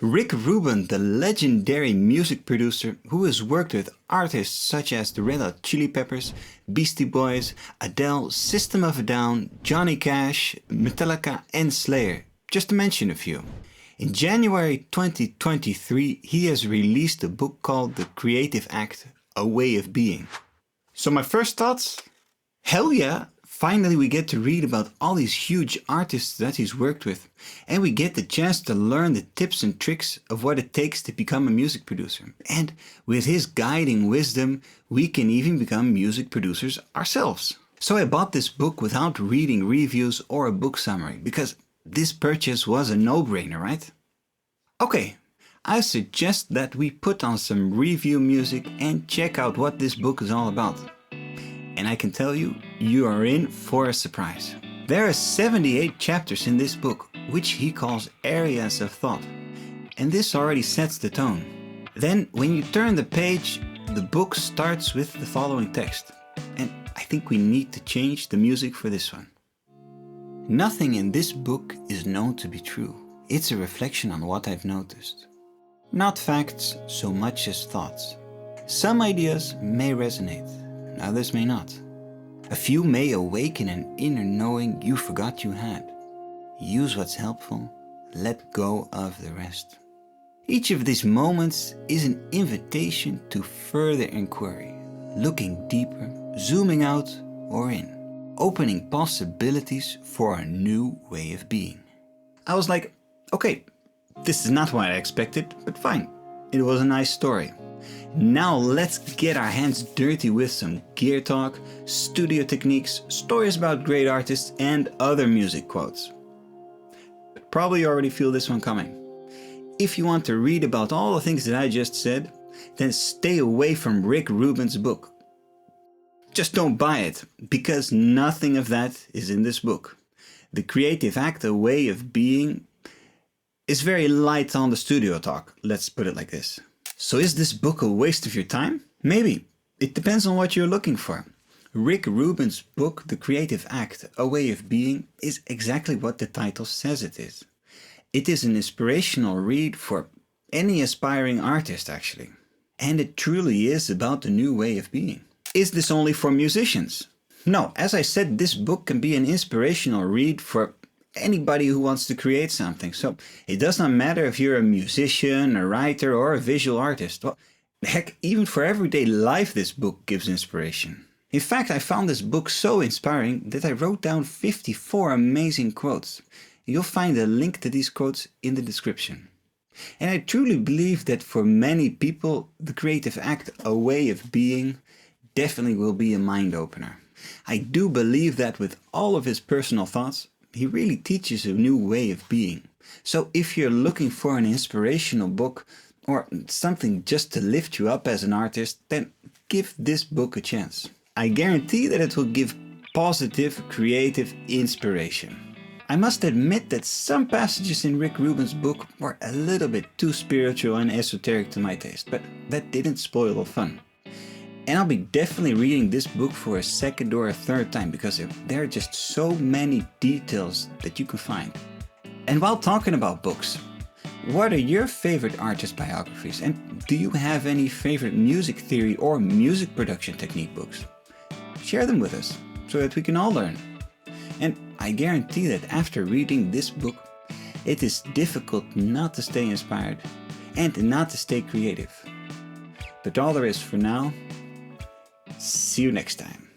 Rick Rubin, the legendary music producer who has worked with artists such as the Red Hot Chili Peppers, Beastie Boys, Adele, System of a Down, Johnny Cash, Metallica and Slayer, just to mention a few. In January 2023, he has released a book called The Creative Act, A Way of Being. So my first thoughts? Hell yeah! Finally we get to read about all these huge artists that he's worked with, and we get the chance to learn the tips and tricks of what it takes to become a music producer. And with his guiding wisdom, we can even become music producers ourselves. So I bought this book without reading reviews or a book summary, because this purchase was a no-brainer, right? Okay, I suggest that we put on some review music and check out what this book is all about. And I can tell you, you are in for a surprise. There are 78 chapters in this book, which he calls areas of thought. And this already sets the tone. Then, when you turn the page, the book starts with the following text. And I think we need to change the music for this one. Nothing in this book is known to be true. It's a reflection on what I've noticed. Not facts so much as thoughts. Some ideas may resonate. Others may not. A few may awaken an inner knowing you forgot you had. Use what's helpful, let go of the rest. Each of these moments is an invitation to further inquiry, looking deeper, zooming out or in, opening possibilities for a new way of being. I was like, okay, this is not what I expected, but fine. It was a nice story. Now let's get our hands dirty with some gear talk, studio techniques, stories about great artists and other music quotes. Probably already feel this one coming. If you want to read about all the things that I just said, then stay away from Rick Rubin's book. Just don't buy it, because nothing of that is in this book. The Creative Act, A Way of Being, is very light on the studio talk, let's put it like this. So is this book a waste of your time? Maybe. It depends on what you're looking for. Rick Rubin's book, The Creative Act, A Way of Being, is exactly what the title says it is. It is an inspirational read for any aspiring artist, actually. And it truly is about the new way of being. Is this only for musicians? No, as I said, this book can be an inspirational read for anybody who wants to create something. So it does not matter if you're a musician, a writer, or a visual artist. Well, heck, even for everyday life this book gives inspiration. In fact, I found this book so inspiring that I wrote down 54 amazing quotes. You'll find a link to these quotes in the description. And I truly believe that for many people, the Creative Act, A Way of Being, definitely will be a mind opener. I do believe that with all of his personal thoughts, he really teaches a new way of being. So if you're looking for an inspirational book or something just to lift you up as an artist, then give this book a chance. I guarantee that it will give positive, creative inspiration. I must admit that some passages in Rick Rubin's book were a little bit too spiritual and esoteric to my taste, but that didn't spoil the fun. And I'll be definitely reading this book for a second or a third time, because there are just so many details that you can find. And while talking about books, what are your favorite artist biographies? And do you have any favorite music theory or music production technique books? Share them with us so that we can all learn. And I guarantee that after reading this book, it is difficult not to stay inspired and not to stay creative. But all there is for now. See you next time.